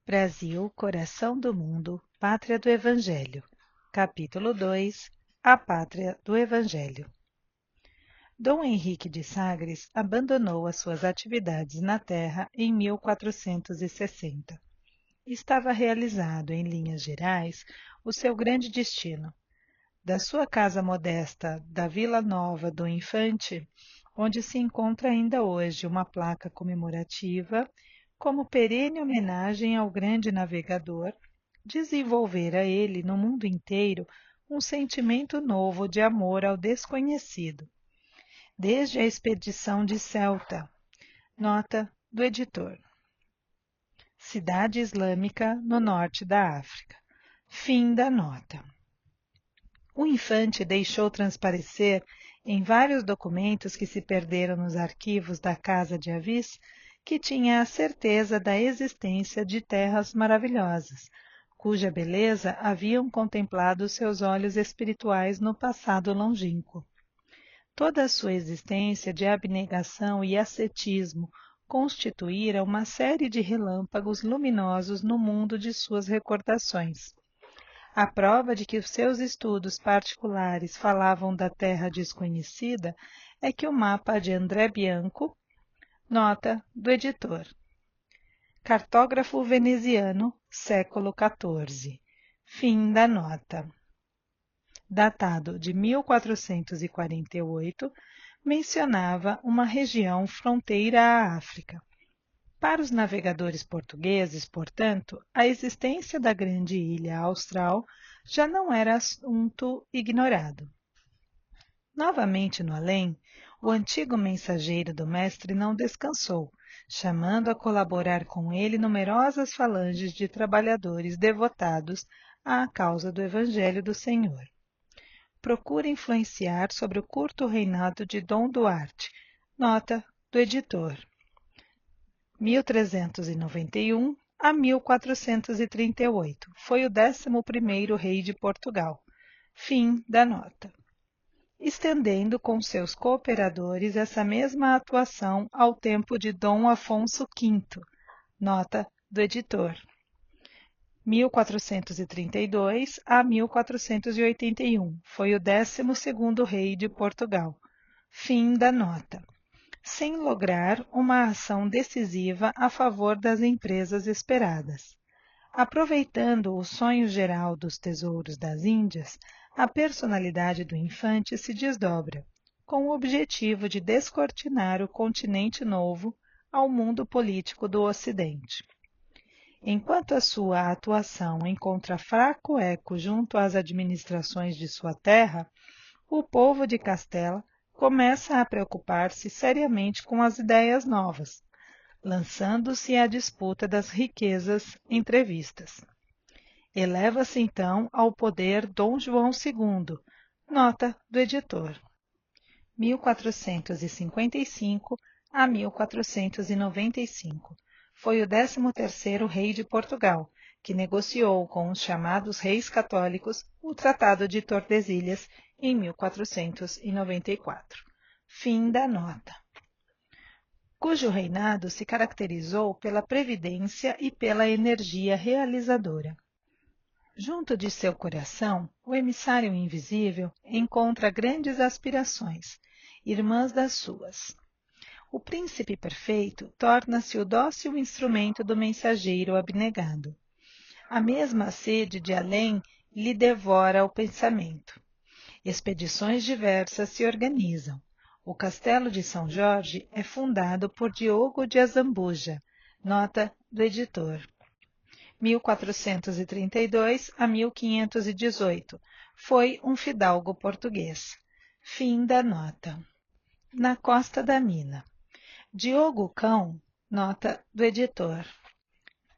Brasil, coração do mundo, pátria do Evangelho. Capítulo 2. A pátria do Evangelho. Dom Henrique de Sagres abandonou as suas atividades na terra em 1460. Estava realizado, em linhas gerais, o seu grande destino. Da sua casa modesta da Vila Nova do Infante, onde se encontra ainda hoje uma placa comemorativa, como perene homenagem ao grande navegador, desenvolvera ele no mundo inteiro um sentimento novo de amor ao desconhecido, desde a expedição de Ceuta. Nota do editor. Cidade islâmica no norte da África. Fim da nota. O infante deixou transparecer em vários documentos que se perderam nos arquivos da Casa de Avis que tinha a certeza da existência de terras maravilhosas, cuja beleza haviam contemplado seus olhos espirituais no passado longínquo. Toda a sua existência de abnegação e ascetismo constituíra uma série de relâmpagos luminosos no mundo de suas recordações. A prova de que os seus estudos particulares falavam da terra desconhecida é que o mapa de André Bianco, nota do editor. Cartógrafo veneziano, século XIV. Fim da nota. Datado de 1448, mencionava uma região fronteira à África. Para os navegadores portugueses, portanto, a existência da grande ilha austral já não era assunto ignorado. Novamente no além, o antigo mensageiro do mestre não descansou, chamando a colaborar com ele numerosas falanges de trabalhadores devotados à causa do Evangelho do Senhor. Procura influenciar sobre o curto reinado de Dom Duarte. Nota do editor. 1391 a 1438. Foi o 11º rei de Portugal. Fim da nota. Estendendo com seus cooperadores essa mesma atuação ao tempo de Dom Afonso V. Nota do editor. 1432 a 1481. Foi o 12º rei de Portugal. Fim da nota. Sem lograr uma ação decisiva a favor das empresas esperadas. Aproveitando o sonho geral dos tesouros das Índias, a personalidade do infante se desdobra, com o objetivo de descortinar o continente novo ao mundo político do Ocidente. Enquanto a sua atuação encontra fraco eco junto às administrações de sua terra, o povo de Castela começa a preocupar-se seriamente com as ideias novas, lançando-se à disputa das riquezas entrevistas. Eleva-se então ao poder Dom João II, nota do editor. 1455 a 1495. Foi o 13º rei de Portugal, que negociou com os chamados reis católicos o Tratado de Tordesilhas em 1494. Fim da nota. Cujo reinado se caracterizou pela previdência e pela energia realizadora. Junto de seu coração, o emissário invisível encontra grandes aspirações, irmãs das suas. O príncipe perfeito torna-se o dócil instrumento do mensageiro abnegado. A mesma sede de além lhe devora o pensamento. Expedições diversas se organizam. O Castelo de São Jorge é fundado por Diogo de Azambuja, nota do editor. 1432 a 1518. Foi um fidalgo português. Fim da nota. Na Costa da Mina. Diogo Cão, nota do editor.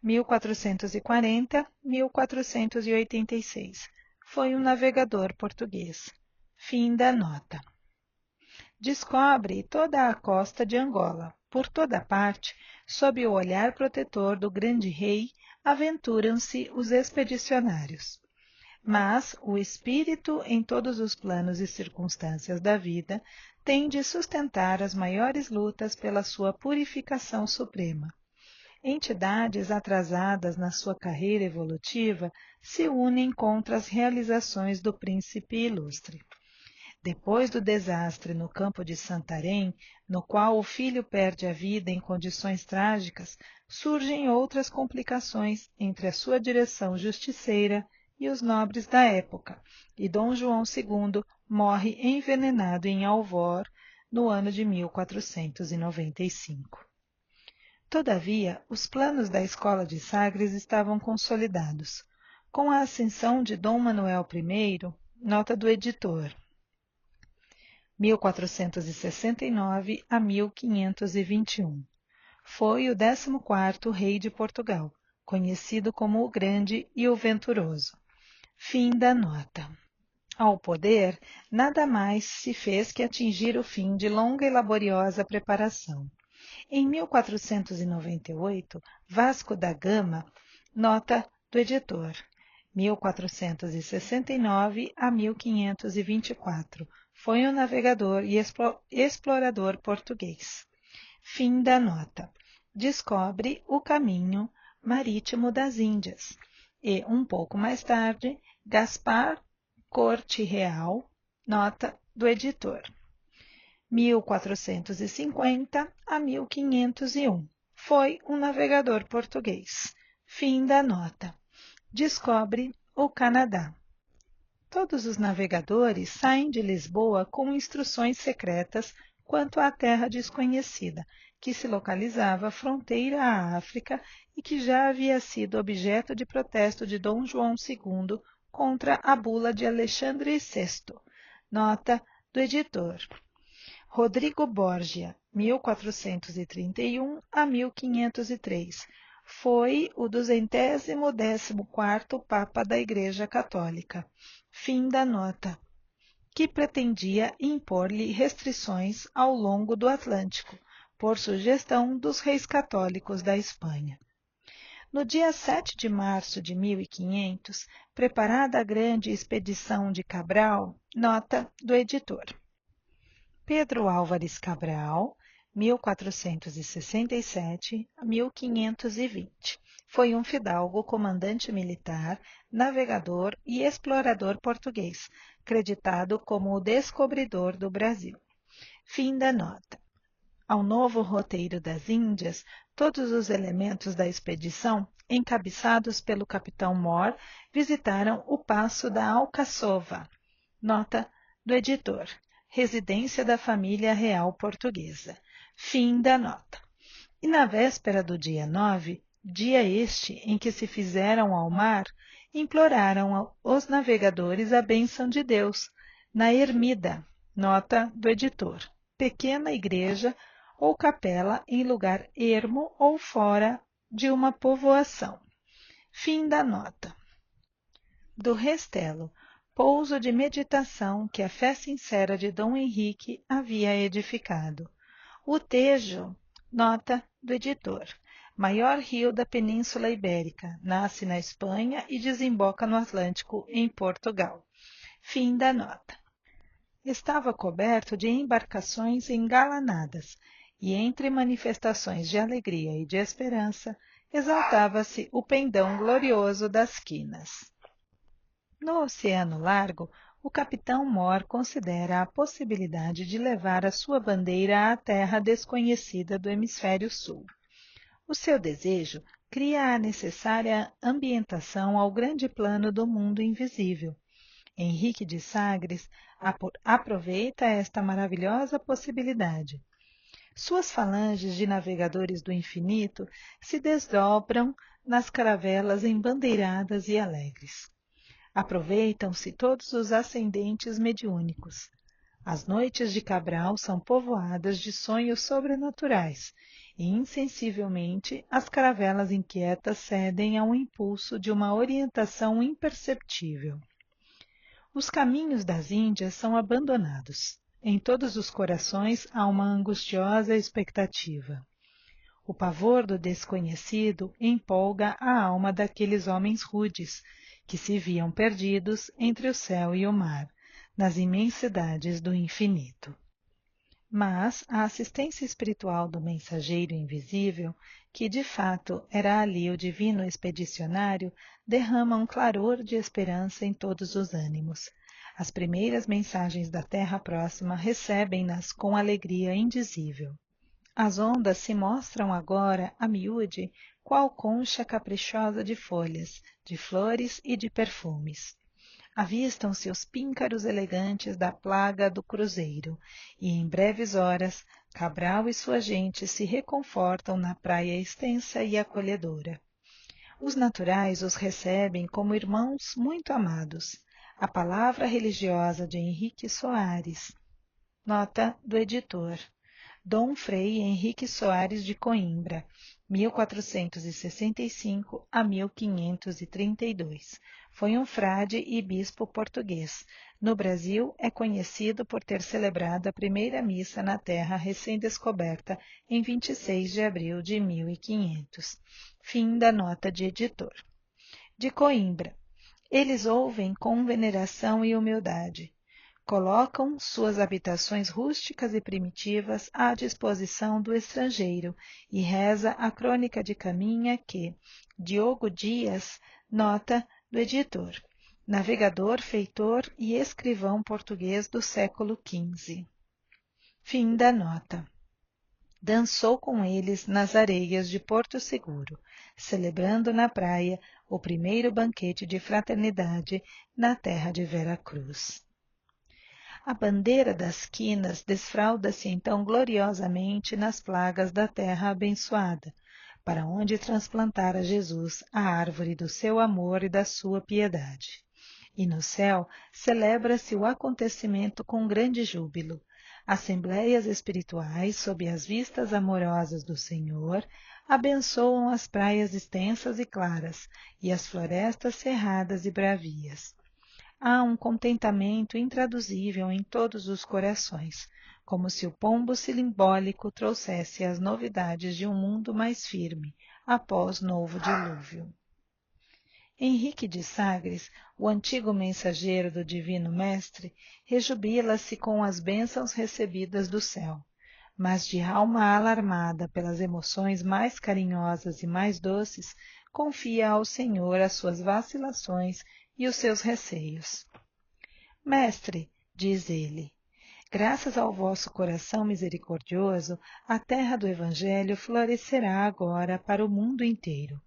1440-1486. Foi um navegador português. Fim da nota. Descobre toda a costa de Angola. Por toda parte, sob o olhar protetor do grande rei, aventuram-se os expedicionários. Mas o espírito, em todos os planos e circunstâncias da vida, tem de sustentar as maiores lutas pela sua purificação suprema. entidades atrasadas na sua carreira evolutiva se unem contra as realizações do príncipe ilustre. Depois do desastre no campo de Santarém, no qual o filho perde a vida em condições trágicas, surgem outras complicações entre a sua direção justiceira e os nobres da época, e Dom João II morre envenenado em Alvor no ano de 1495. Todavia, os planos da Escola de Sagres estavam consolidados. Com a ascensão de Dom Manuel I, nota do editor, 1469 a 1521. Foi o 14º rei de Portugal, conhecido como o Grande e o Venturoso. Fim da nota. Ao poder, nada mais se fez que atingir o fim de longa e laboriosa preparação. Em 1498, Vasco da Gama, nota do editor, 1469 a 1524, foi um navegador e explorador português. Fim da nota. Descobre o caminho marítimo das Índias. E, um pouco mais tarde, Gaspar Corte Real, nota do editor, 1450 a 1501. Foi um navegador português. Fim da nota. Descobre o Canadá. Todos os navegadores saem de Lisboa com instruções secretas quanto à terra desconhecida, que se localizava fronteira à África e que já havia sido objeto de protesto de Dom João II contra a bula de Alexandre VI. Nota do editor. Rodrigo Borgia, 1431 a 1503. Foi o 214º Papa da Igreja Católica. Fim da nota. Que pretendia impor-lhe restrições ao longo do Atlântico, por sugestão dos reis católicos da Espanha. No dia 7 de março de 1500, preparada a grande expedição de Cabral, nota do editor. Pedro Álvares Cabral, 1467 a 1520. Foi um fidalgo, comandante militar, navegador e explorador português, creditado como o descobridor do Brasil. Fim da nota. Ao novo roteiro das Índias, todos os elementos da expedição, encabeçados pelo capitão Mor, visitaram o Paço da Alcaçova. Nota do editor. Residência da família real portuguesa. Fim da nota. E na véspera do dia 9, dia este em que se fizeram ao mar, imploraram os navegadores a bênção de Deus, na ermida, nota do editor, pequena igreja ou capela em lugar ermo ou fora de uma povoação. Fim da nota. Do Restelo, pouso de meditação que a fé sincera de Dom Henrique havia edificado. O Tejo, nota do editor, maior rio da Península Ibérica, nasce na Espanha e desemboca no Atlântico, em Portugal. Fim da nota. Estava coberto de embarcações engalanadas, e entre manifestações de alegria e de esperança, exaltava-se o pendão glorioso das quinas. No Oceano Largo, o capitão Mor considera a possibilidade de levar a sua bandeira à terra desconhecida do hemisfério sul. O seu desejo cria a necessária ambientação ao grande plano do mundo invisível. Henrique de Sagres aproveita esta maravilhosa possibilidade. Suas falanges de navegadores do infinito se desdobram nas caravelas embandeiradas e alegres. Aproveitam-se todos os ascendentes mediúnicos. As noites de Cabral são povoadas de sonhos sobrenaturais, e insensivelmente as caravelas inquietas cedem ao impulso de uma orientação imperceptível. Os caminhos das Índias são abandonados. Em todos os corações há uma angustiosa expectativa. O pavor do desconhecido empolga a alma daqueles homens rudes, que se viam perdidos entre o céu e o mar, nas imensidades do infinito. mas a assistência espiritual do mensageiro invisível, que de fato era ali o divino expedicionário, derrama um claror de esperança em todos os ânimos. As primeiras mensagens da terra próxima recebem-nas com alegria indizível. As ondas se mostram agora, a miúde, qual concha caprichosa de folhas, de flores e de perfumes. Avistam-se os píncaros elegantes da plaga do cruzeiro, e em breves horas Cabral e sua gente se reconfortam na praia extensa e acolhedora. Os naturais os recebem como irmãos muito amados. A palavra religiosa de Henrique Soares. Nota do editor. Dom Frei Henrique Soares de Coimbra, 1465 a 1532. Foi um frade e bispo português. No Brasil, é conhecido por ter celebrado a primeira missa na terra recém-descoberta em 26 de abril de 1500. Fim da nota de editor. De Coimbra. Eles ouvem com veneração e humildade. Colocam suas habitações rústicas e primitivas à disposição do estrangeiro, e reza a crônica de caminha que Diogo Dias, nota do editor, navegador, feitor e escrivão português do século XV. Fim da nota. Dançou com eles nas areias de Porto Seguro, celebrando na praia o primeiro banquete de fraternidade na terra de Vera Cruz. A bandeira das quinas desfralda-se então gloriosamente nas plagas da terra abençoada, para onde transplantara Jesus a árvore do seu amor e da sua piedade. E no céu celebra-se o acontecimento com grande júbilo. Assembleias espirituais, sob as vistas amorosas do Senhor, abençoam as praias extensas e claras, e as florestas cerradas e bravias. Há um contentamento intraduzível em todos os corações, como se o pombo simbólico trouxesse as novidades de um mundo mais firme, após novo dilúvio. Henrique de Sagres, o antigo mensageiro do Divino Mestre, rejubila-se com as bênçãos recebidas do céu, mas de alma alarmada pelas emoções mais carinhosas e mais doces, confia ao Senhor as suas vacilações e os seus receios. Mestre, diz ele, graças ao vosso coração misericordioso, a terra do Evangelho florescerá agora para o mundo inteiro.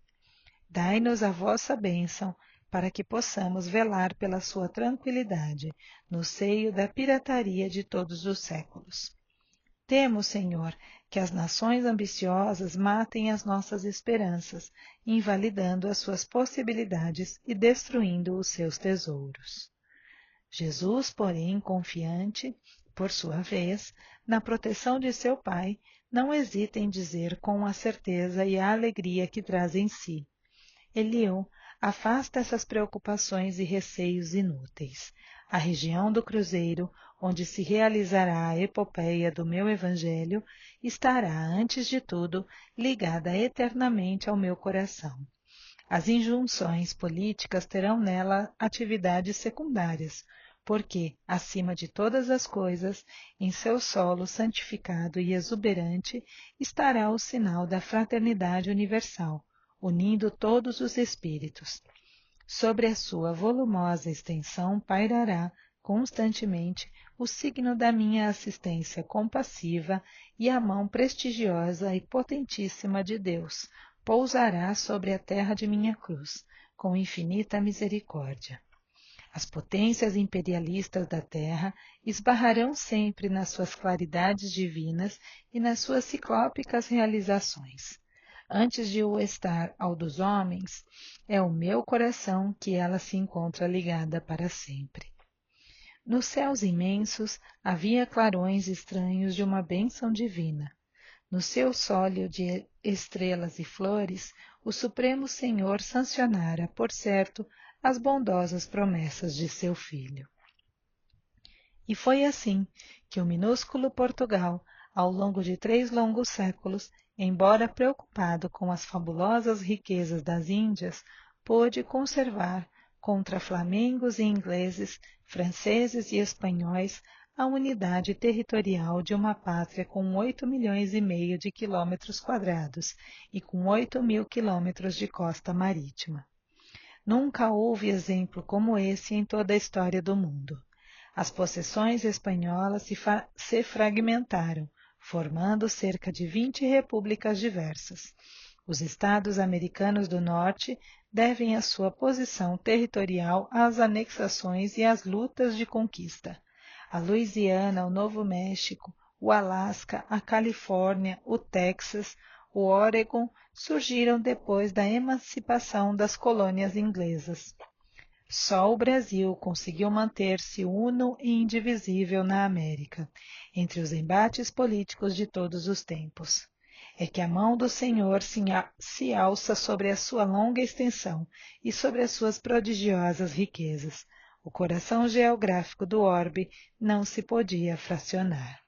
Dai-nos a vossa bênção, para que possamos velar pela sua tranquilidade, no seio da pirataria de todos os séculos. Temo, Senhor, que as nações ambiciosas matem as nossas esperanças, invalidando as suas possibilidades e destruindo os seus tesouros. Jesus, porém, confiante, por sua vez, na proteção de seu Pai, não hesita em dizer com a certeza e a alegria que traz em si: Eliú, afasta essas preocupações e receios inúteis. A região do Cruzeiro, onde se realizará a epopeia do meu Evangelho, estará, antes de tudo, ligada eternamente ao meu coração. As injunções políticas terão nela atividades secundárias, porque, acima de todas as coisas, em seu solo santificado e exuberante, estará o sinal da fraternidade universal, unindo todos os espíritos. Sobre a sua volumosa extensão pairará, constantemente, o signo da minha assistência compassiva, e a mão prestigiosa e potentíssima de Deus pousará sobre a terra de minha cruz, com infinita misericórdia. As potências imperialistas da terra esbarrarão sempre nas suas claridades divinas e nas suas ciclópicas realizações. Antes de o estar ao dos homens, é o meu coração que ela se encontra ligada para sempre. Nos céus imensos havia clarões estranhos de uma bênção divina. No seu sólio de estrelas e flores, o Supremo Senhor sancionara, por certo, as bondosas promessas de seu Filho. E foi assim que o minúsculo Portugal, ao longo de 3 longos séculos, embora preocupado com as fabulosas riquezas das Índias, pôde conservar, contra flamengos e ingleses, franceses e espanhóis, a unidade territorial de uma pátria com 8,5 milhões de quilômetros quadrados e com 8.000 quilômetros de costa marítima. Nunca houve exemplo como esse em toda a história do mundo. As possessões espanholas se fragmentaram, formando cerca de 20 repúblicas diversas. Os estados americanos do norte devem a sua posição territorial às anexações e às lutas de conquista. A Louisiana, o Novo México, o Alasca, a Califórnia, o Texas, o Oregon surgiram depois da emancipação das colônias inglesas. Só o Brasil conseguiu manter-se uno e indivisível na América, entre os embates políticos de todos os tempos. É que a mão do Senhor se alça sobre a sua longa extensão e sobre as suas prodigiosas riquezas. O coração geográfico do orbe não se podia fracionar.